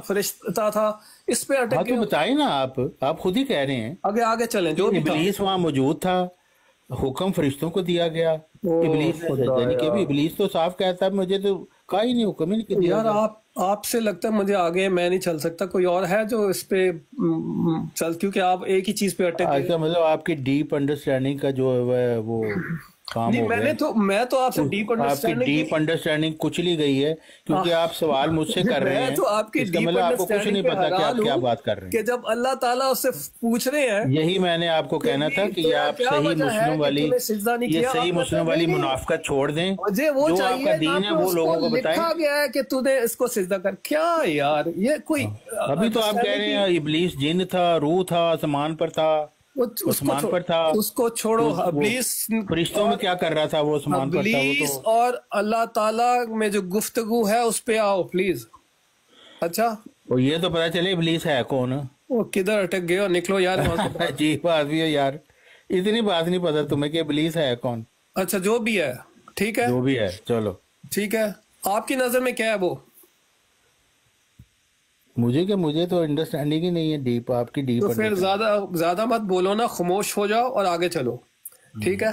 فرشتہ تھا، اس پہ اٹک تو بتائیں نا، آپ خود ہی کہہ رہے ہیں آگے چلیں. جو ابلیس وہاں موجود تھا، حکم فرشتوں کو دیا گیا، ابلیس نے سجدہ نہیں کیا. ابلیس تو صاف کہتا ہے مجھے تو کا ہی نہیں، حکم ہی نہیں دیا. یار آپ سے لگتا ہے مجھے آگے میں نہیں چل سکتا، کوئی اور ہے جو اس پہ چل، کیونکہ آپ ایک ہی چیز پہ اٹک گئے. اچھا، مطلب آپ کی ڈیپ انڈرسٹینڈنگ کا جو ہے وہ کام ہو گیا. میں تو آپ سے ڈیپ آپ کی ڈیپ انڈرسٹینڈنگ کچلی گئی ہے، کیونکہ آپ سوال مجھ سے کر رہے ہیں. میں تو آپ کی اس کا ڈیپ مطلب آپ کو کچھ نہیں پتا کہ آپ کیا بات کر رہے ہیں. کہ جب اللہ تعالیٰ اس سے پوچھ رہے ہیں، یہی میں نے آپ کو کہنا تھا کہ یہ آپ صحیح مسلم والی منافقت چھوڑ دیں. جو آپ کا دین ہے وہ لوگوں کو بتائیں. لکھا گیا ہے کہ تو نے اس کو سجدہ کر. کیا یار یہ کوئی، ابھی تو آپ کہہ رہے ہیں ابلیس جن تھا، روح تھا، آسمان پر تھا، آسمان پر تھا. اس کو چھوڑو، ابلیس فرشتوں میں کیا کر رہا تھا؟ وہ آسمان پر تھا. ابلیس اور اللہ تعالیٰ میں جو گفتگو ہے اس پہ آؤ پلیز. اچھا یہ تو پتا چلے ابلیس ہے کون. وہ کدھر اٹک گئے ہو، نکلو یار. عجیب بات بھی ہے یار، اتنی بات نہیں پتا تمہیں کہ ابلیس ہے کون. اچھا جو بھی ہے ٹھیک ہے، جو بھی ہے چلو ٹھیک ہے. آپ کی نظر میں کیا ہے وہ؟ مجھے تو انڈرسٹینڈنگ ہی نہیں ہے ڈیپ، آپ کی ڈیپ. تو پھر زیادہ مت بولو نا، خاموش ہو جاؤ اور آگے چلو. ٹھیک ہے.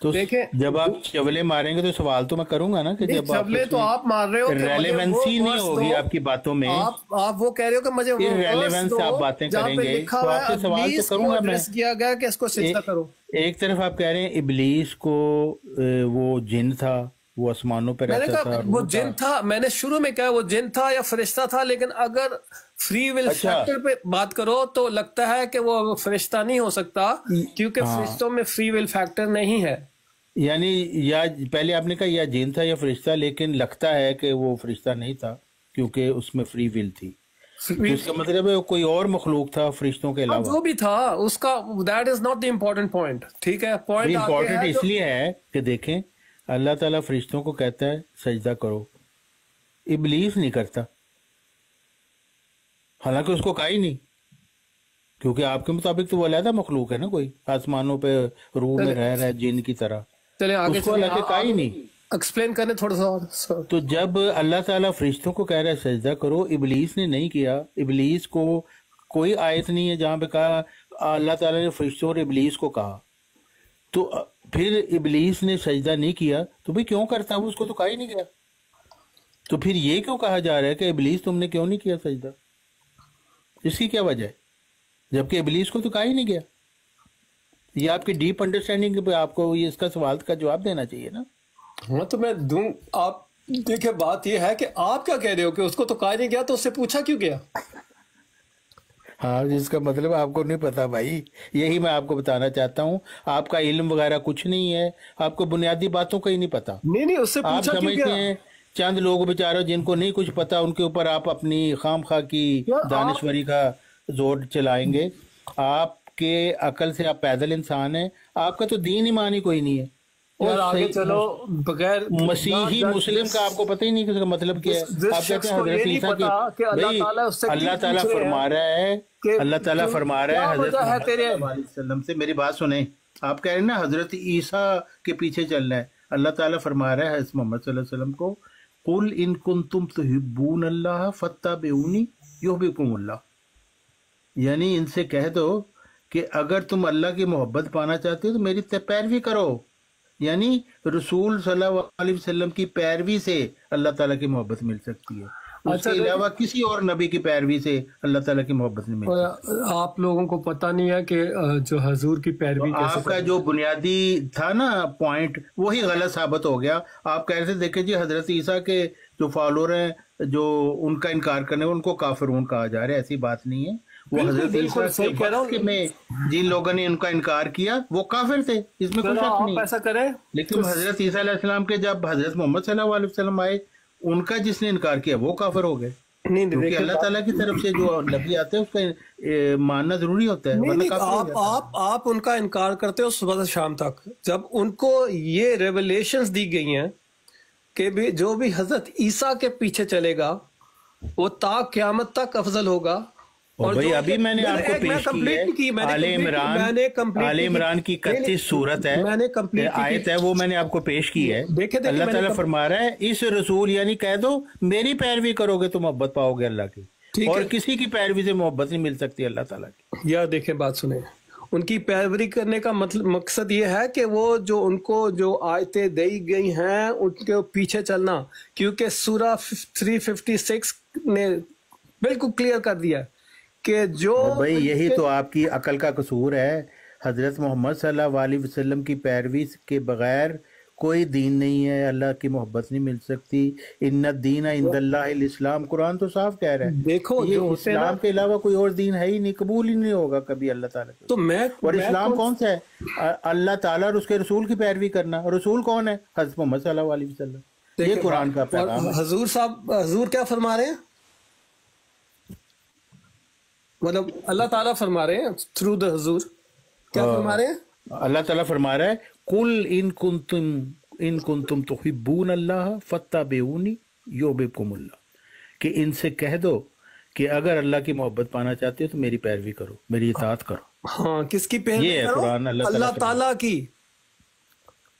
تو دیکھیں جب آپ چولے ماریں گے تو سوال تو میں کروں گا نا کہ جب چولے تو آپ مار رہے ہو، ریلیونسی نہیں ہوگی آپ کی باتوں میں. آپ وہ کہہ رہے ہو کہ مجھے ریلیونس سے آپ باتیں کریں گے تو آپ سے سوال تو کروں گا میں. کیا گیا کہ اس کو سجدہ کرو. ایک طرف آپ کہہ رہے ہیں ابلیس کو وہ جن تھا، وہ آسمانوں پہ رہتا تھا. وہ جن تھا، میں نے شروع میں کہا وہ جن تھا یا فرشتہ تھا، لیکن اگر فری ول فیکٹر پہ بات کرو تو لگتا ہے کہ وہ فرشتہ نہیں ہو سکتا، کیونکہ فرشتوں میں فری ول فیکٹر نہیں ہے. یعنی یا پہلے آپ نے کہا یا جن تھا یا فرشتہ، لیکن لگتا ہے کہ وہ فرشتہ نہیں تھا کیونکہ اس میں فری ول تھی. اس کا مطلب ہے کوئی اور مخلوق تھا فرشتوں کے علاوہ. جو بھی تھا اس کا، that is not the important point. ٹھیک ہے، پوائنٹ امپورٹنٹ اس لیے ہے کہ دیکھیں اللہ تعالیٰ فرشتوں کو کہتا ہے سجدہ کرو، ابلیس نہیں کرتا، حالانکہ اس کو کہا ہی نہیں، کیونکہ آپ کے مطابق تو وہ علیحدہ مخلوق ہے نا، کوئی آسمانوں پہ روح میں رہ رہا ہے جن کی طرح. چلیں آگے، اس کو اللہ کے کہا ہی نہیں. ایکسپلین کریں تھوڑا سا. تو جب اللہ تعالیٰ فرشتوں کو کہہ رہا ہے سجدہ کرو، ابلیس نے نہیں کیا. ابلیس کو کوئی آیت نہیں ہے جہاں پہ کہا اللہ تعالیٰ نے فرشتوں اور ابلیس کو کہا. تو پھر ابلیس نے سجدہ نہیں کیا تو بھئی کیوں کرتا وہ؟ اس کو تو کہا ہی نہیں گیا. تو پھر یہ کیوں کہا جا رہا ہے کہ ابلیس تم نے کیوں نہیں کیا سجدہ؟ اس کی کیا وجہ ہے جبکہ ابلیس کو تو کہا ہی نہیں گیا؟ یہ آپ کی ڈیپ انڈرسٹینڈنگ پہ آپ کو یہ اس کا سوال کا جواب دینا چاہیے نا. ہاں تو میں دوں. آپ دیکھیں بات یہ ہے کہ آپ کیا کہہ رہے ہو کہ اس کو تو کہا نہیں گیا تو اس سے پوچھا کیوں گیا؟ ہاں جس کا مطلب آپ کو نہیں پتا بھائی، یہی میں آپ کو بتانا چاہتا ہوں. آپ کا علم وغیرہ کچھ نہیں ہے، آپ کو بنیادی باتوں کا ہی نہیں پتا. نہیں اس سے آپ سمجھتے ہیں چند لوگ بیچارے جن کو نہیں کچھ پتا ان کے اوپر آپ اپنی خام خواہ کی دانشوری کا زور چلائیں گے. آپ کے عقل سے آپ پیدل انسان ہیں، آپ کا تو دین ایمان ہی کوئی نہیں ہے. اور آگے چلو بغیر مسیحی مسلم کا آپ کو پتہ ہی نہیں کہ اس کا مطلب کیا ہے. آپ کہتے ہیں حضرت عیسیٰ کی، اللہ تعالیٰ فرما رہا ہے، اللہ تعالیٰ فرما رہا ہے حضرت محمد صلی اللہ علیہ وسلم سے. میری بات سنیں، آپ کہہ رہے ہیں نا حضرت عیسیٰ کے پیچھے چلنا ہے. اللہ تعالیٰ فرما رہا ہے حضرت محمد صلی اللہ علیہ وسلم کو، قُلْ إِن كُنْتُمْ تُحِبُّونَ اللَّهَ فَاتَّبِعُونِي يُحْبِبْكُمُ اللَّهُ. یعنی ان سے کہہ دو کہ اگر تم اللہ کی محبت پانا چاہتے ہو تو میری پیروی کرو. یعنی رسول صلی اللہ علیہ وسلم کی پیروی سے اللہ تعالیٰ کی محبت مل سکتی ہے، اس کے علاوہ کسی اور نبی کی پیروی سے اللہ تعالیٰ کی محبت نہیں مل سکتی. آپ لوگوں کو پتہ نہیں ہے کہ جو حضور کی پیروی آپ کا جو بنیادی تھا نا پوائنٹ وہی غلط ثابت ہو گیا. آپ کہہ رہے تھے دیکھیں جی حضرت عیسیٰ کے جو فالوور ہیں جو ان کا انکار کرنے ان کو کافرون کہا جا رہا ہے. ایسی بات نہیں ہے. وہ حضرت عیسیٰ کے وقت میں جن لوگوں نے ان کا انکار کیا وہ کافر تھے، اس میں کوئی شک نہیں. ایسا کریں لیکن حضرت عیسیٰ علیہ السلام کے جب حضرت محمد صلی اللہ علیہ وسلم آئے ان کا جس نے انکار کیا وہ کافر ہو گئے. کیونکہ اللہ تعالیٰ کی طرف سے جو نبی آتے ہیں اس کا ماننا ضروری ہوتا ہے. آپ ان کا انکار کرتے ہو صبح سے شام تک. جب ان کو یہ ریولیشنز دی گئی ہیں کہ جو بھی حضرت عیسیٰ کے پیچھے چلے گا وہ تا قیامت تک افضل ہوگا. اور بھئی ابھی میں نے آپ کو پیش کی ہے آل عمران کی 31 سورت ہے، آیت ہے، وہ میں نے آپ کو پیش کی ہے. اللہ تعالیٰ فرما رہا ہے اس رسول یعنی کہہ دو میری پیروی کرو گے تو محبت پاؤ گے اللہ کی. اور کسی کی پیروی سے محبت نہیں مل سکتی اللہ تعالیٰ کی. یا دیکھیں بات سنیں، ان کی پیروی کرنے کا مقصد یہ ہے کہ وہ جو ان کو جو آیتیں دی گئی ہیں ان کے پیچھے چلنا، کیونکہ سورہ 356 نے بالکل کلیئر کر دیا کہ جو بھائی یہی تو آپ کی عقل کا قصور ہے. حضرت محمد صلی اللہ علیہ وسلم کی پیروی کے بغیر کوئی دین نہیں ہے، اللہ کی محبت نہیں مل سکتی. ان الدین عند اللہ الاسلام، قرآن تو صاف کہہ رہا ہے. دیکھو یہ اسلام کے علاوہ کوئی اور دین ہے ہی نہیں، قبول ہی نہیں ہوگا کبھی اللہ تعالیٰ تو اور اسلام کون سا ہے؟ اللہ تعالیٰ اور اس کے رسول کی پیروی کرنا. رسول کون ہے؟ حضرت محمد صلی اللہ علیہ وسلم. یہ قرآن کا پیغام ہے. حضور صاحب، حضور کیا فرما رہے ہیں؟ مطلب اللہ تعالیٰ فرما رہے ہیں تھرو دا حضور، کیا فرما رہے ہیں؟ اللہ تعالیٰ فرما رہا ہے قل ان کنتم تحبون اللہ فاتبعونی یحببکم اللہ، کہ ان سے کہہ دو کہ اگر اللہ کی محبت پانا چاہتے ہو تو میری پیروی کرو، میری اطاعت کرو. ہاں، کس کی پیروی یہ ہے کرو؟ قرآن اللہ تعالیٰ کی.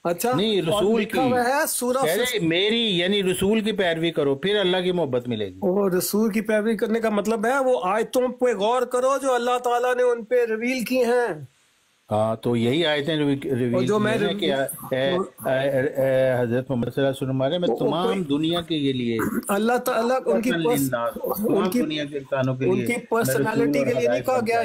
اچھا نہیں، رسول کی ہے سورہ میری یعنی رسول کی پیروی کرو پھر اللہ کی محبت ملے گی. اور رسول کی پیروی کرنے کا مطلب ہے وہ آیتوں پہ غور کرو جو اللہ تعالیٰ نے ان پہ ریویل کی ہیں. ہاں تو یہی آیتیں ریویل جو میں کہ حضرت محمد صلی اللہ علیہ وسلم میں تمام دنیا کے لیے اللہ تعالیٰ ان کی پرسنالٹی کے لیے نہیں کہا گیا،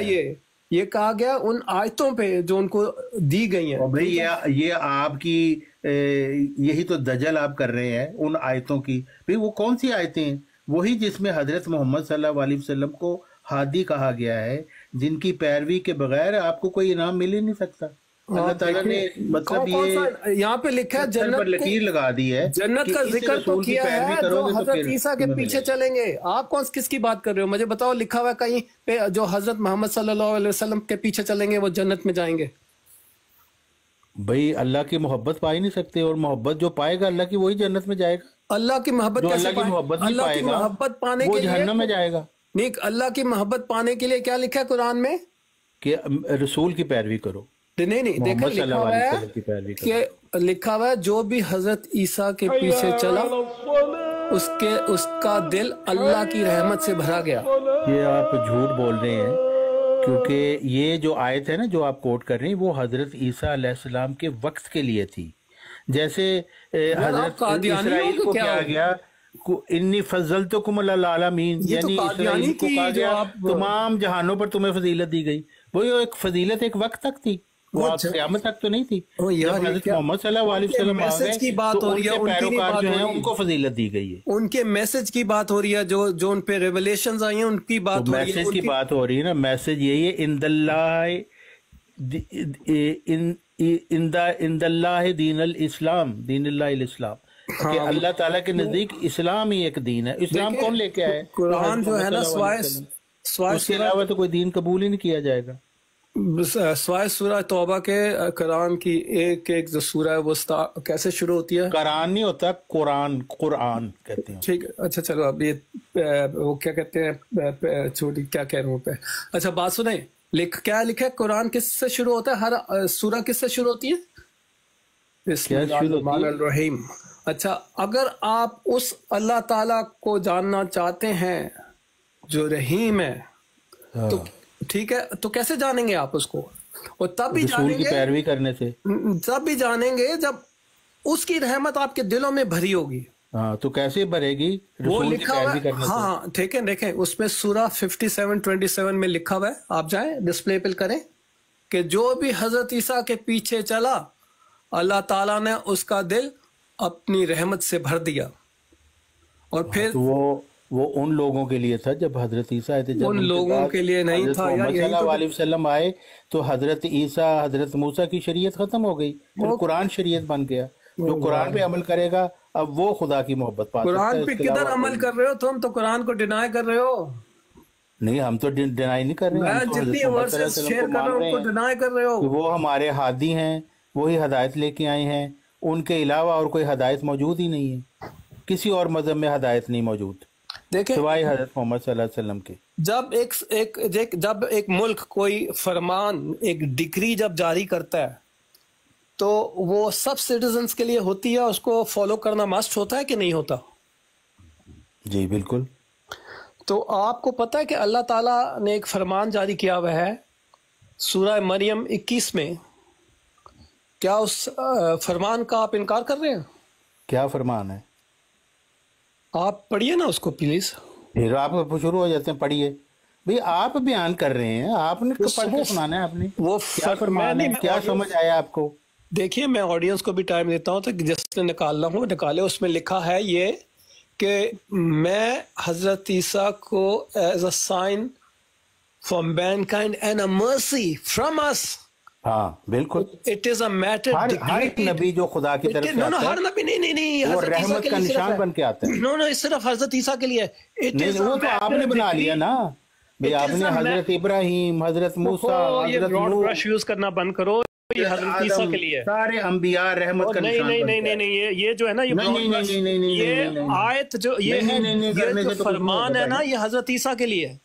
یہ کہا گیا ان آیتوں پہ جو ان کو دی گئی ہیں. بھائی یہ آپ کی یہی تو دجل آپ کر رہے ہیں ان آیتوں کی. بھائی وہ کون سی آیتیں ہیں؟ وہی جس میں حضرت محمد صلی اللہ علیہ وسلم کو ہادی کہا گیا ہے، جن کی پیروی کے بغیر آپ کو کوئی انعام مل ہی نہیں سکتا. اللہ تعالیٰ نے مطلب یہ یہاں پہ لکھا ہے جنت پر لکیر لگا دی ہے، جنت کا ذکر تو کیا ہے جو حضرت عیسیٰ کے پیچھے چلیں گے. آپ کس کی بات کر رہے ہو؟ مجھے بتاؤ، لکھا ہوا ہے کہیں پہ جو حضرت محمد صلی اللہ علیہ وسلم کے پیچھے چلیں گے وہ جنت میں جائیں گے؟ بھائی اللہ کی محبت پا ہی نہیں سکتے، اور محبت جو پائے گا اللہ کی وہی جنت میں جائے گا. اللہ کی محبت جو اللہ کی محبت نہیں پائے گا وہ جہنم میں جائے گا. نہیں، اللہ کی محبت پانے کے لیے کیا لکھا ہے قرآن میں؟ کہ رسول کی پیروی کرو. نہیں دیکھیں لکھا ہوا ہے کہ لکھا ہوا ہے جو بھی حضرت عیسیٰ کے پیچھے چلا اس کا دل اللہ کی رحمت سے بھرا گیا. یہ آپ جھوٹ بول رہے ہیں، کیونکہ یہ جو آیت ہے نا جو آپ کوٹ کر رہے ہیں وہ حضرت عیسیٰ علیہ السلام کے وقت کے لیے تھی. جیسے حضرت اسرائیل کو کیا گیا انی فضلتکم علی العالمین، یعنی اسرائیل کو کہا گیا تمام جہانوں پر تمہیں فضیلت دی گئی. وہ ایک فضیلت ایک وقت تک تھی، وہ قیامت تک تو نہیں تھی. جب حضرت محمد صلی اللہ علیہ وسلم آ گئے تو ان کے پیروکار جو ہیں ان کو فضیلت دی گئی ہے. ان کے میسج کی بات ہو رہی ہے، جو ان پہ ریولیشنز آئی ہیں ان کی بات ہو رہی ہے. میسج کی بات ہو رہی ہے نا، میسج یہی ہے عند اللہ دین الاسلام، دین اللہ الاسلام، کہ اللہ تعالیٰ کے نزدیک اسلام ہی ایک دین ہے. اسلام کون لے کے آئے؟ قرآن جو ہے نا اس کے علاوہ تو کوئی دین قبول ہی نہیں کیا جائے گا. سوائے سورہ توبہ کے قرآن کی ایک جو سورہ ہے وہ کیسے شروع ہوتی ہے؟ قرآن نہیں ہوتا، قرآن کہتے ہیں. ٹھیک ہے، اچھا چلو اب یہ وہ کیا کہتے ہیں چھوٹی کیا کہہ رہا ہوں پہ. اچھا بات سنیں، کیا لکھا ہے قرآن کس سے شروع ہوتا ہے؟ ہر سورہ کس سے شروع ہوتی ہے؟ بسم اللہ الرحمن الرحیم. اچھا، اگر آپ اس اللہ تعالیٰ کو جاننا چاہتے ہیں جو رحیم ہے تو ٹھیک ہے، تو کیسے جانیں گے آپ اس کو؟ اور تب بھی رسول کی پیروی کرنے سے. تب بھی جانیں گے جب اس کی رحمت آپ کے دلوں میں بھری ہوگی. ہاں تو کیسے بھرے گی؟ وہ لکھا ہوا ہے. ہاں ٹھیک ہے، دیکھیں اس میں سورہ 57:27 میں لکھا ہوا ہے، آپ جائیں ڈسپلے پہ کریں کہ جو بھی حضرت عیسیٰ کے پیچھے چلا اللہ تعالیٰ نے اس کا دل اپنی رحمت سے بھر دیا. اور پھر وہ ان لوگوں کے لیے تھا جب حضرت عیسیٰ آئے تھے. جب ان لوگوں کے لیے نہیں تھا. محمد صلی اللہ علیہ وسلم آئے تو حضرت عیسیٰ حضرت موسیٰ کی شریعت ختم ہو گئی، پھر قرآن شریعت بن گیا. جو قرآن پہ عمل کرے گا اب وہ خدا کی محبت پا سکتا ہے. قرآن پہ کدھر عمل کر رہے ہو تم؟ تو قرآن کو ڈینائی کر رہے ہو. نہیں، ہم تو ڈینائی نہیں کر رہے ہیں، جتنی ورسز شیئر کر رہے ہو ان کو ڈینائی کر رہے ہو. وہ ہمارے ہادی ہیں، وہی ہدایت لے کے آئے ہیں. ان کے علاوہ اور کوئی ہدایت موجود ہی نہیں ہے، کسی اور مذہب میں ہدایت نہیں موجود دیکھیں سوائے حضرت محمد صلی اللہ علیہ وسلم کے. جب ایک ملک کوئی فرمان، ایک ڈگری جب جاری کرتا ہے تو وہ سب سٹیزنز کے لیے ہوتی ہے، اس کو فالو کرنا مسٹ ہوتا ہے کہ نہیں ہوتا؟ جی بالکل. تو آپ کو پتہ ہے کہ اللہ تعالیٰ نے ایک فرمان جاری کیا ہوا ہے سورہ مریم 21 میں، کیا اس فرمان کا آپ انکار کر رہے ہیں؟ کیا فرمان ہے؟ آپ پڑھیے نا اس کو پلیز۔ پھر آپ شروع ہو جاتے ہیں پڑھیے بھئی، آپ بیان کر رہے ہیں، آپ نے پڑھ کے سنانا ہے، آپ نے وہ کیا فرمان ہے، کیا سمجھ آیا آپ کو؟ دیکھیے میں آڈینس کو بھی ٹائم دیتا ہوں تو جس نے نکالنا ہو نکالے۔ اس میں لکھا ہے یہ کہ میں حضرت عیسیٰ کو as a sign from mankind and a mercy from اس۔ ہاں بالکل، اٹ از اے میٹر، ہر ایک نبی جو خدا کی طرف سے آتا ہر نبی نہیں ہے وہ رحمت کا نشان بن کے آتا ہے۔ نو صرف حضرت عیسیٰ کے لیے نہیں، وہ تو آپ نے بنا لیا نا بھئی، آپ نے حضرت ابراہیم، حضرت موسیٰ، حضرت نوح، برش یوز کرنا بند کرو، یہ حضرت عیسیٰ کے لیے سارے انبیاء رحمت کا نشان بن کے نہیں یہ جو ہے نا یہ آیت جو یہ جو فرمان ہے نا یہ حضرت عیسیٰ کے لیے ہے۔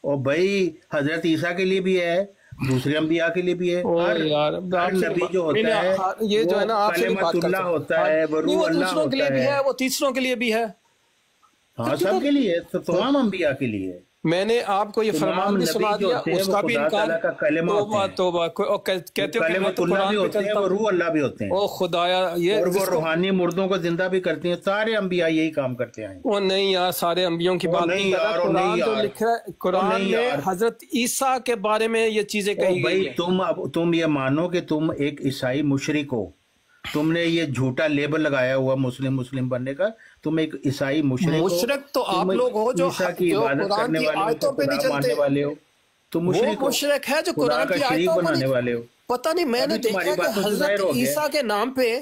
اور بھائی حضرت عیسیٰ کے لیے بھی ہے، دوسرے انبیاء کے لیے بھی ہے، ہر نبی جو ہوتا ہے یہ جو ہے نا آپ سے کلمۃ اللہ ہوتا ہے، وہ روح اللہ ہوتا ہے، وہ تیسروں کے لیے بھی ہے، ہاں سب کے لیے، تمام انبیاء کے لیے۔ میں نے آپ کو یہ فرمان بھی سنا دیا، اس کا بھی انکار، توبہ کہتے ہو کلمۃ اللہ بھی ہوتے ہیں، وہ روح اللہ بھی ہوتے ہیں، او خدایا، یہ اور وہ روحانی مردوں کو زندہ بھی کرتے ہیں۔ سارے انبیاء یہی کام کرتے ہیں۔ وہ نہیں یار، سارے انبیوں کی بات نہیں کر رہا، قرآن جو لکھ رہا ہے، قرآن میں حضرت عیسیٰ کے بارے میں یہ چیزیں کہی گئی ہیں۔ تم یہ مانو کہ تم ایک عیسائی مشرک ہو، تم نے یہ جھوٹا لیبل لگایا ہوا مسلم بننے کا، تم ایک عیسائی مشرک تو آپ لوگ ہو جو عبادت کرنے والے ہو، خدا ماننے والے ہو، تم مشرک ہے جو قرآن کی شریک بنانے والے ہو۔ پتہ نہیں، میں نے دیکھا کہ حضرت عیسیٰ کے نام پہ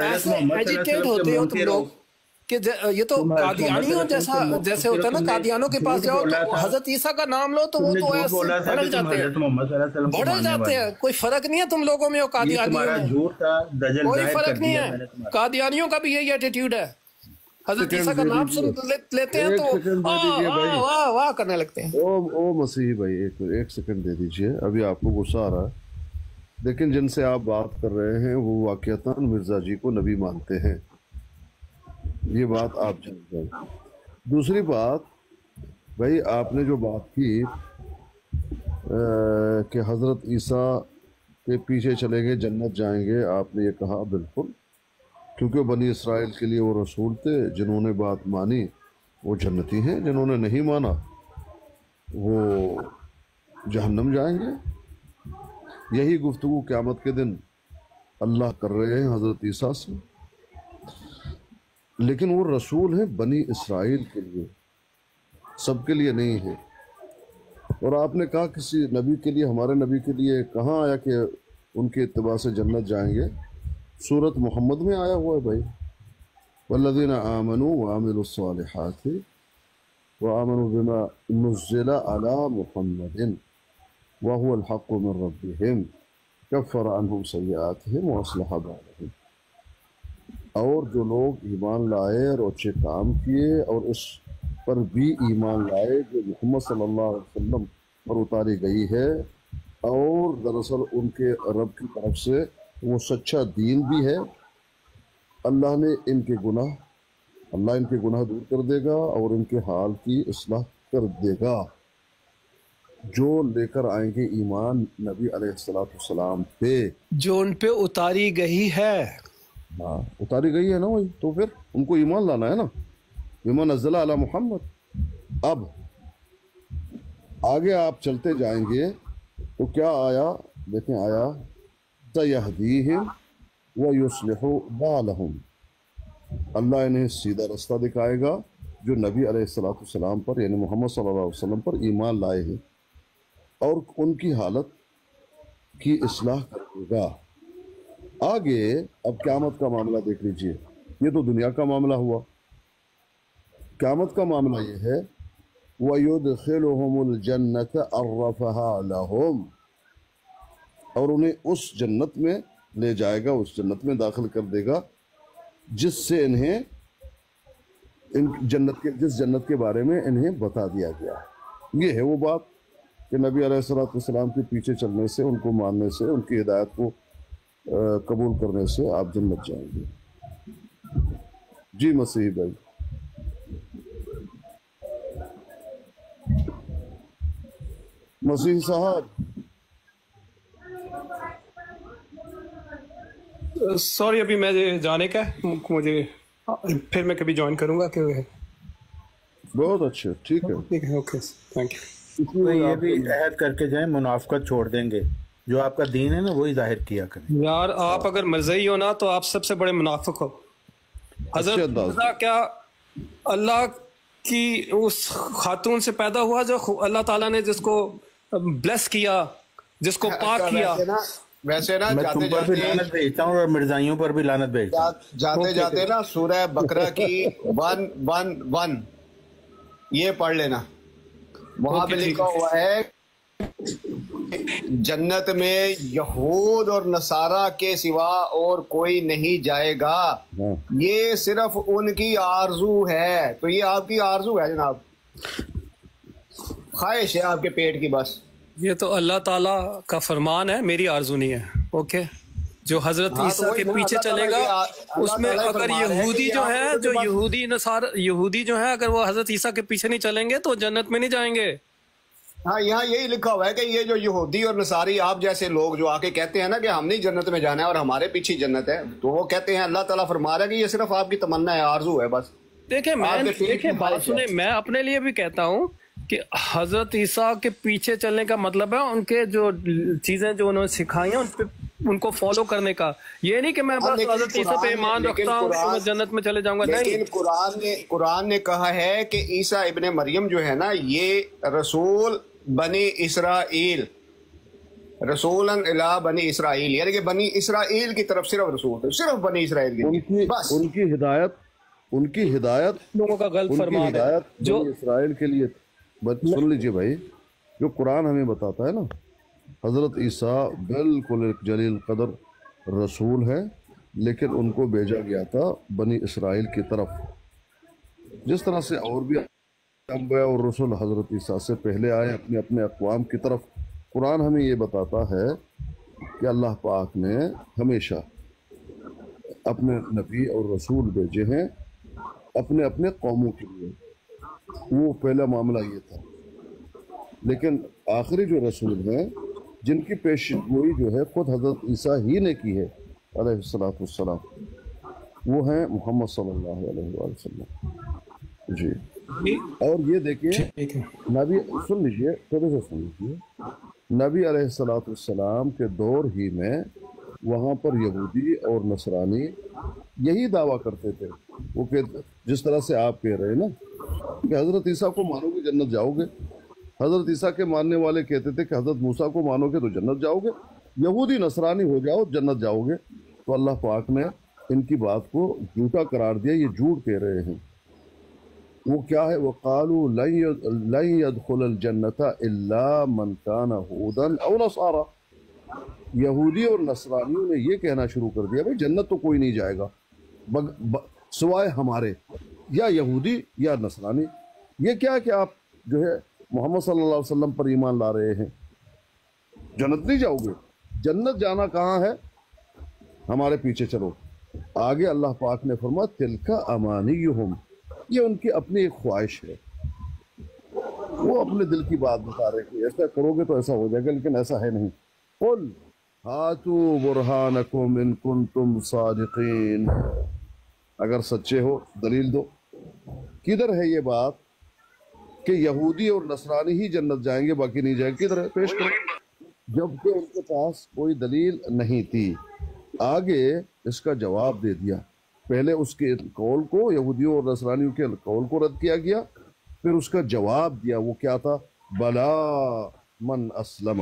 ایسے ایجیٹیٹ ہوتے ہو تم لوگ کہ یہ تو قادیانیوں جیسے ہوتا ہے نا، قادیانوں کے پاس جاؤ تو حضرت عیسیٰ کا نام لو تو وہ تو ایسے بھڑک جاتے ہیں، کوئی فرق نہیں ہے تم لوگوں میں اور قادیانیوں میں، کوئی فرق نہیں ہے۔ قادیانیوں کا بھی یہی ایٹیٹیوڈ ہے، حضرت عیسیٰ کا نام سن لیتے ہیں تو واہ واہ کرنے لگتے ہیں۔ او مسیحی بھائی ایک سیکنڈ دے دیجئے، ابھی آپ کو غصہ آ رہا ہے، لیکن جن سے آپ بات کر رہے ہیں وہ واقعتاً مرزا جی کو نبی مانتے ہیں، یہ بات آپ جان جائیں۔ دوسری بات بھائی، آپ نے جو بات کی کہ حضرت عیسیٰ کے پیچھے چلیں گے جنت جائیں گے، آپ نے یہ کہا بالکل، کیونکہ بنی اسرائیل کے لیے وہ رسول تھے، جنہوں نے بات مانی وہ جنتی ہیں، جنہوں نے نہیں مانا وہ جہنم جائیں گے۔ یہی گفتگو قیامت کے دن اللہ کر رہے ہیں حضرت عیسیٰ سے، لیکن وہ رسول ہیں بنی اسرائیل کے لیے، سب کے لیے نہیں ہے۔ اور آپ نے کہا کسی نبی کے لیے، ہمارے نبی کے لیے کہاں آیا کہ ان کے اتباع سے جنت جائیں گے؟ سورت محمد میں آیا ہوا ہے بھائی، والذین آمنوا وعملوا الصالحات وآمنوا بما نزل علی محمد وهو الحق من ربهم کفر عنہم سیئاتہم واصلح بالہم۔ اور جو لوگ ایمان لائے اور اچھے کام کیے اور اس پر بھی ایمان لائے جو محمد صلی اللہ علیہ وسلم پر اتاری گئی ہے، اور دراصل ان کے رب کی طرف سے وہ سچا دین بھی ہے، اللہ ان کے گناہ دور کر دے گا اور ان کے حال کی اصلاح کر دے گا، جو لے کر آئیں گے ایمان نبی علیہ السلام پہ، جو ان پہ اتاری گئی ہے۔ ہاں اتاری گئی ہے نا، وہی تو پھر ان کو ایمان لانا ہے نا، بما نزل علی محمد۔ اب آگے آپ چلتے جائیں گے تو کیا آیا، دیکھیں آیا سَيَهْدِيهِمْ وَيُصْلِحُ بَالَهُمْ، اللہ انہیں سیدھا رستہ دکھائے گا جو نبی علیہ السلام پر یعنی محمد صلی اللہ علیہ وسلم پر ایمان لائے ہیں، اور ان کی حالت کی اصلاح کرے گا۔ آگے اب قیامت کا معاملہ دیکھ لیجئے، یہ تو دنیا کا معاملہ ہوا، قیامت کا معاملہ یہ ہے وَيُدْخِلُهُمُ الْجَنَّةَ عَرَّفَهَا لَهُمْ، اور انہیں اس جنت میں لے جائے گا، اس جنت میں داخل کر دے گا جس سے انہیں جس جنت کے بارے میں انہیں بتا دیا گیا۔ یہ ہے وہ بات کہ نبی علیہ السلام کے پیچھے چلنے سے، ان کو ماننے سے، ان کی ہدایت کو قبول کرنے سے آپ جنت جائیں گے۔ جی مسیحی بھائی، مسیح صاحب سوری ابھی میں جانے کا ہے، مجھے پھر میں کبھی جوائن کروں گا کہ بہت اچھا، ٹھیک ہے، ٹھیک ہے، اوکے تھینک یو۔ یہ بھی عہد کر کے جائیں منافقت چھوڑ دیں گے، جو آپ کا دین ہے نا وہی ظاہر کیا کریں۔ یار آپ اگر مرضی ہو نا تو آپ سب سے بڑے منافق ہو۔ حضرت مرزا کیا اللہ کی اس خاتون سے پیدا ہوا جو اللہ تعالیٰ نے جس کو بلیس کیا، جس کو پاک کیا۔ ویسے نا میں تم پر بھی لعنت بھیجتا ہوں اور مرزائیوں پر بھی لعنت بھیجتا ہوں۔ جاتے جاتے نا سورہ بقرہ کی 1:1 یہ پڑھ لینا، وہاں پہ لکھا ہوا ہے جنت میں یہود اور نصارہ کے سوا اور کوئی نہیں جائے گا، یہ صرف ان کی آرزو ہے۔ تو یہ آپ کی آرزو ہے جناب، خواہش ہے آپ کے پیٹ کی، بس۔ یہ تو اللہ تعالیٰ کا فرمان ہے، میری آرزو نہیں ہے۔ اوکے، جو حضرت عیسیٰ کے پیچھے چلے گا اس میں اگر یہودی جو ہے، جو یہودی جو ہے، اگر وہ حضرت عیسیٰ کے پیچھے نہیں چلیں گے تو جنت میں نہیں جائیں گے۔ ہاں یہاں یہی لکھا ہوا ہے کہ یہ جو یہودی اور نصاری آپ جیسے لوگ جو آ کے کہتے ہیں نا کہ ہم نہیں جنت میں جانا ہے اور ہمارے پیچھے جنت ہے، تو وہ کہتے ہیں اللہ تعالیٰ فرما رہا ہے کہ یہ صرف آپ کی تمنا ہے، آرزو ہے، بس۔ دیکھیں بات سنیں، میں اپنے لیے بھی کہتا ہوں کہ حضرت عیسیٰ کے پیچھے چلنے کا مطلب ہے ان کے جو چیزیں جو انہوں نے سکھائی ہیں ان کو فالو کرنے کا، یہ نہیں کہ میں بس حضرت عیسیٰ پہ ایمان رکھتا ہوں تو میں جنت میں چلے جاؤں گا۔ لیکن قرآن نے کہا ہے کہ عیسیٰ ابن مریم جو ہے نا یہ رسول بنی اسرائیل، رسولاً الی بنی اسرائیل، یعنی کہ بنی اسرائیل کی طرف صرف رسول ہے، صرف بنی اسرائیل کی، بس۔ ان کی ہدایت لوگوں کا غلط فرمان ہے جو اسرائیل کے لیے۔ سن لیجئے بھائی، جو قرآن ہمیں بتاتا ہے نا، حضرت عیسیٰ بالکل ایک جلیل قدر رسول ہے، لیکن ان کو بھیجا گیا تھا بنی اسرائیل کی طرف، جس طرح سے اور بھی انبیاء اور رسول حضرت عیسیٰ سے پہلے آئے اپنے اپنے اقوام کی طرف۔ قرآن ہمیں یہ بتاتا ہے کہ اللہ پاک نے ہمیشہ اپنے نبی اور رسول بھیجے ہیں اپنے اپنے قوموں کے لیے، وہ پہلا معاملہ یہ تھا۔ لیکن آخری جو رسول ہیں جن کی پیش گوئی جو ہے خود حضرت عیسیٰ ہی نے کی ہے علیہ السلام، وہ ہیں محمد صلی اللہ علیہ وآلہ وسلم۔ جی، اور یہ دیکھیے نبی، سن لیجیے تھوڑے سے سن لیجیے، نبی علیہ السلام کے دور ہی میں وہاں پر یہودی اور نصرانی یہی دعویٰ کرتے تھے، وہ کہ جس طرح سے آپ کہہ رہے ہیں نا کہ حضرت عیسیٰ کو مانو گے جنت جاؤ گے، حضرت عیسیٰ کے ماننے والے کہتے تھے کہ حضرت موسیٰ کو مانو گے تو جنت جاؤ گے، یہودی نصرانی ہو جاؤ جنت جاؤ گے۔ تو اللہ پاک نے ان کی بات کو جھوٹا قرار دیا، یہ جھوٹ کہہ رہے ہیں۔ وہ کیا ہے؟ وَقَالُوا لَن يَدْخُلَ الْجَنَّةَ إِلَّا مَنْ كَانَ هُودًا أَوْ نَصَارَىٰ، یہودی اور نصرانیوں نے یہ کہنا شروع کر دیا بھائی جنت تو کوئی نہیں جائے گا سوائے ہمارے، یا یہودی یا نصرانی۔ یہ کیا ہے کہ آپ جو ہے محمد صلی اللہ علیہ وسلم پر ایمان لا رہے ہیں، جنت نہیں جاؤ گے، جنت جانا کہاں ہے؟ ہمارے پیچھے چلو۔ آگے اللہ پاک نے فرمایا تلک امانیہم، یہ ان کی اپنی ایک خواہش ہے، وہ اپنے دل کی بات بتا رہے کہ ایسا کرو گے تو ایسا ہو جائے گا، لیکن ایسا ہے نہیں۔ قل ہاتوا برہانکم ان کنتم صادقین، اگر سچے ہو دلیل دو۔ کدھر ہے یہ بات کہ یہودی اور نصرانی ہی جنت جائیں گے باقی نہیں جائیں گے؟ کدھر ہے؟ پیش کرو۔ جبکہ ان کے پاس کوئی دلیل نہیں تھی۔ آگے اس کا جواب دے دیا، پہلے اس کے قول کو، یہودیوں اور نصرانیوں کے قول کو رد کیا گیا، پھر اس کا جواب دیا، وہ کیا تھا؟ بلا من اسلم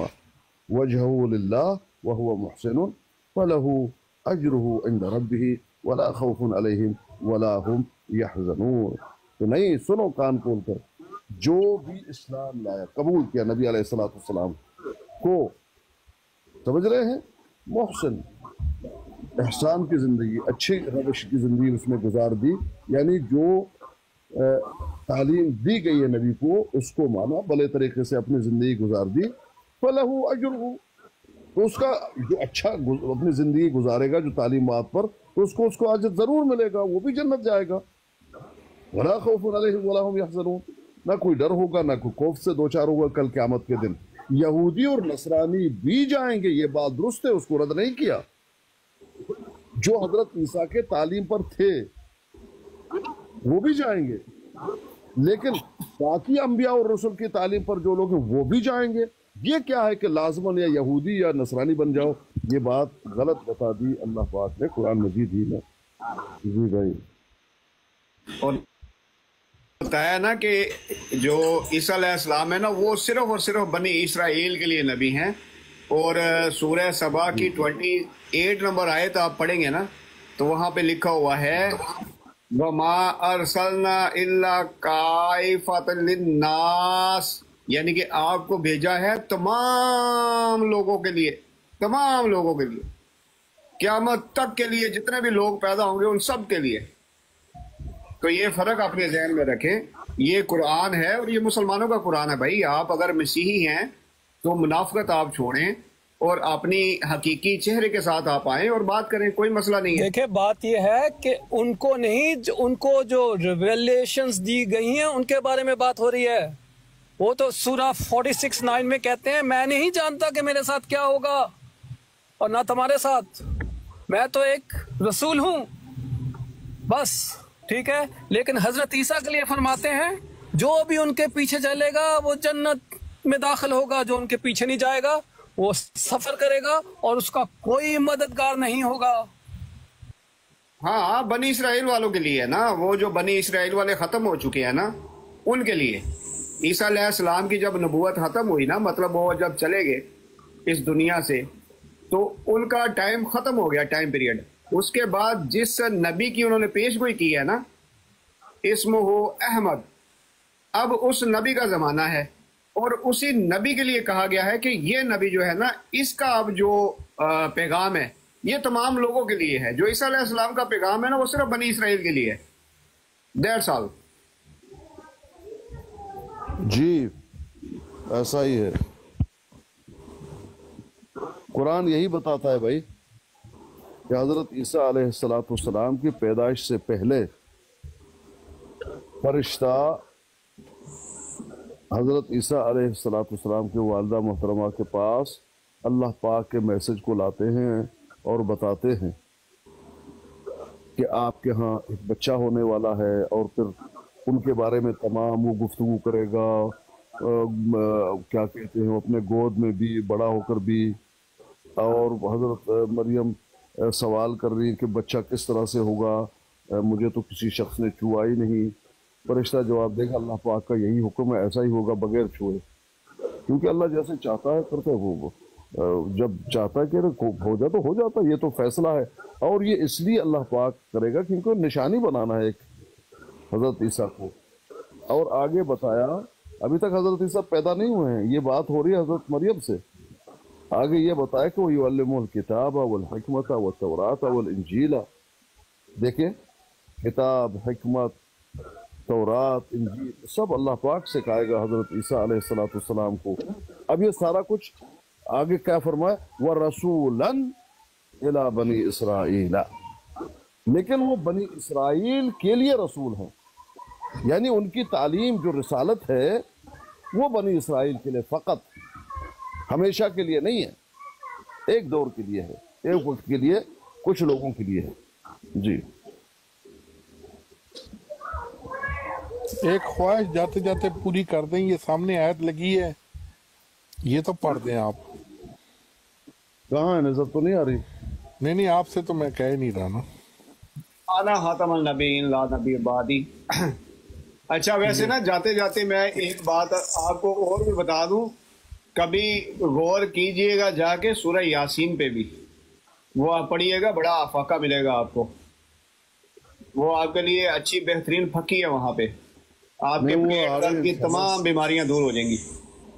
وجهه للہ وهو محسن فله اجره عند ربه ولا خوف علیہم ولا هم يحزنون۔ تو نہیں، سنو کان کھول کر، جو بھی اسلام لایا، قبول کیا نبی علیہ السلام کو، سمجھ رہے ہیں، محسن، احسان کی زندگی، اچھی روش کی زندگی اس نے گزار دی، یعنی جو تعلیم دی گئی ہے نبی کو اس کو مانا، بھلے طریقے سے اپنی زندگی گزار دی، فَلَهُ أَجْرُهُ، تو اس کا جو اچھا اپنی زندگی گزارے گا جو تعلیمات پر، تو اس کو اجر ضرور ملے گا، وہ بھی جنت جائے گا۔ وَلَا خَوْفٌ عَلَيْهِمْ وَلَا هُمْ يَحْزَنُونَ، نہ کوئی ڈر ہوگا، نہ کوئی خوف سے دوچار ہوگا کل قیامت کے دن۔ یہودی اور نصرانی بھی جائیں گے، یہ بات درست ہے، اس کو رد نہیں کیا، جو حضرت عیسیٰ کے تعلیم پر تھے وہ بھی جائیں گے، لیکن باقی انبیاء اور رسول کی تعلیم پر جو لوگ ہیں وہ بھی جائیں گے۔ یہ کیا ہے کہ لازماً یا یہودی یا نصرانی بن جاؤ، یہ بات غلط بتا دی اللہ پاک نے قرآن مجید ہی میں۔ جی بھائی، اور بتایا نا کہ جو عیسیٰ علیہ السلام ہے نا وہ صرف اور صرف بنی اسرائیل کے لیے نبی ہیں، اور سورہ سبا کی 28 نمبر آیت آپ پڑھیں گے نا تو وہاں پہ لکھا ہوا ہے وَمَا أَرْسَلْنَا إِلَّا كَافَةً لِلنَّاسِ، یعنی کہ آپ کو بھیجا ہے تمام لوگوں کے لیے، تمام لوگوں کے لیے، قیامت تک کے لیے، جتنے بھی لوگ پیدا ہوں گے ان سب کے لیے۔ تو یہ فرق اپنے ذہن میں رکھیں، یہ قرآن ہے اور یہ مسلمانوں کا قرآن ہے بھائی۔ آپ اگر مسیحی ہیں تو منافقت آپ چھوڑیں اور اپنی حقیقی چہرے کے ساتھ آپ آئیں اور بات کریں، کوئی مسئلہ نہیں ہے۔ دیکھیں بات یہ ہے کہ ان کو نہیں، ان کو جو ریویلیشنز دی گئی ہیں ان کے بارے میں بات ہو رہی ہے۔ وہ تو سورہ 46:9 میں کہتے ہیں میں نہیں جانتا کہ میرے ساتھ کیا ہوگا اور نہ تمہارے ساتھ، میں تو ایک رسول ہوں بس، ٹھیک ہے۔ لیکن حضرت عیسیٰ کے لیے فرماتے ہیں جو بھی ان کے پیچھے چلے گا وہ جنت میں داخل ہوگا، جو ان کے پیچھے نہیں جائے گا وہ سفر کرے گا اور اس کا کوئی مددگار نہیں ہوگا۔ ہاں بنی اسرائیل والوں کے لیے نا، وہ جو بنی اسرائیل والے ختم ہو چکے ہیں نا ان کے لیے عیسیٰ علیہ السلام کی جب نبوت ختم ہوئی نا، مطلب وہ جب چلے گئے اس دنیا سے تو ان کا ٹائم ختم ہو گیا، ٹائم پیریڈ۔ اس کے بعد جس نبی کی انہوں نے پیش گوئی کی ہے نا، اسمہ احمد، اب اس نبی کا زمانہ ہے اور اسی نبی کے لیے کہا گیا ہے کہ یہ نبی جو ہے نا اس کا اب جو پیغام ہے یہ تمام لوگوں کے لیے ہے۔ جو عیسیٰ علیہ السلام کا پیغام ہے نا وہ صرف بنی اسرائیل کے لیے ہے۔ That's all. جی ایسا ہی ہے، قرآن یہی بتاتا ہے بھائی کہ حضرت عیسیٰ علیہ السلام کی پیدائش سے پہلے فرشتہ حضرت عیسیٰ علیہ السلام کے والدہ محترمہ کے پاس اللہ پاک کے میسج کو لاتے ہیں اور بتاتے ہیں کہ آپ کے ہاں ایک بچہ ہونے والا ہے، اور پھر ان کے بارے میں تمام وہ گفتگو کرے گا، کیا کہتے ہیں، اپنے گود میں بھی، بڑا ہو کر بھی۔ اور حضرت مریم سوال کر رہی ہے کہ بچہ کس طرح سے ہوگا، مجھے تو کسی شخص نے چھوا ہی نہیں۔ فرشتہ جواب دے گا اللہ پاک کا یہی حکم ہے، ایسا ہی ہوگا بغیر چھوئے، کیونکہ اللہ جیسے چاہتا ہے کرتا ہے، وہ جب چاہتا ہے کہ ہو جا تو ہو جاتا ہے، یہ تو فیصلہ ہے۔ اور یہ اس لیے اللہ پاک کرے گا کیونکہ نشانی بنانا ہے ایک حضرت عیسیٰ کو۔ اور آگے بتایا ابھی تک حضرت عیسیٰ پیدا نہیں ہوئے ہیں، یہ بات ہو رہی ہے حضرت مریم سے۔ آگے یہ بتایا کہ وہ یعلمہ الکتاب والحکمت والتوراۃ والانجیل، دیکھیں کتاب، حکمت، تورات، انجیل سب اللہ پاک سے کہے گا حضرت عیسیٰ علیہ السلام کو۔ اب یہ سارا کچھ آگے کیا فرمایا، وَرَسُولًا إِلَىٰ بَنِي إِسْرَائِيلَ، لیکن وہ بنی اسرائیل کے لیے رسول ہیں، یعنی ان کی تعلیم جو رسالت ہے وہ بنی اسرائیل کے لیے فقط، ہمیشہ کے لیے نہیں ہے، ایک دور کے لیے ہے، ایک وقت کے لیے، کچھ لوگوں کے لیے ہے۔ جی ایک خواہش جاتے جاتے پوری کر دیں، یہ سامنے آیت لگی ہے، یہ تو پڑھ دیں آپ۔ کہاں ہے، نظر تو نہیں آ رہی؟ نہیں آپ سے تو میں کہہ نہیں رہا نا۔ انا خاتم النبیین لا نبی بعدی۔ اچھا ویسے نا جاتے جاتے میں ایک بات آپ کو اور بھی بتا دوں، کبھی غور کیجئے گا جا کے سورہ یاسین پہ بھی، وہ آپ پڑھیے گا، بڑا افاقہ ملے گا آپ کو، وہ آپ کے لیے اچھی بہترین پھکی ہے، وہاں پہ آپ کے پیٹ درد کی تمام بیماریاں دور ہو جائیں گی۔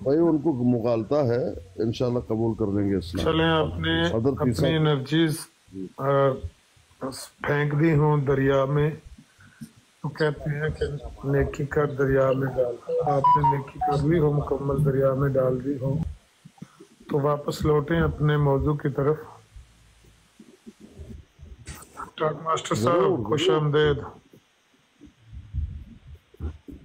بھائی ان کو مغالطہ ہے، انشاءاللہ قبول کر لیں گے اسلام۔ چلیں اپنی انرجیز پھینک دی ہوں دریا میں، تو کہتے ہیں کہ نیکی کر دریا میں ڈال، آپ نے نیکی کر لی ہو، مکمل دریا میں ڈال دی ہو، تو واپس لوٹیں اپنے موضوع کی طرف۔ ٹاک ماسٹر صاحب خوش آمدید۔